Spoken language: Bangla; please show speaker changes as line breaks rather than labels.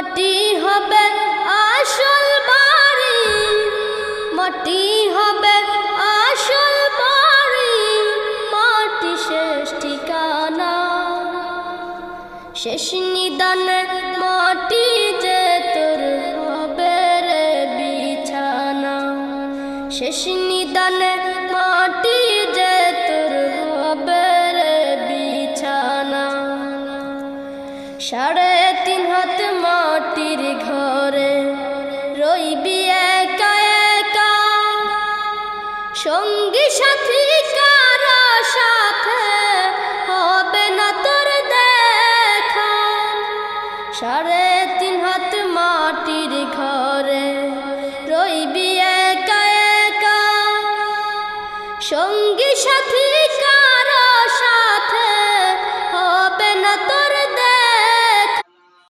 মাটি হবে আসল বাড়ি, মাটি হবে আসল বাড়ি, মাটি শেষ ঠিকানা, শেষ নিদানে মাটি যে তোর হবে রে বিছানা, শেষ নিদানে মাটি যে তোর হবে রে বিছানা। 3.5 হাত মাটির ঘরে রইবি একা একা, সঙ্গী সাথী কারো সাথে হবে না তোর দেখা। 3.5 হাত মাটির ঘরে রইবি একা একা, সঙ্গী সাথী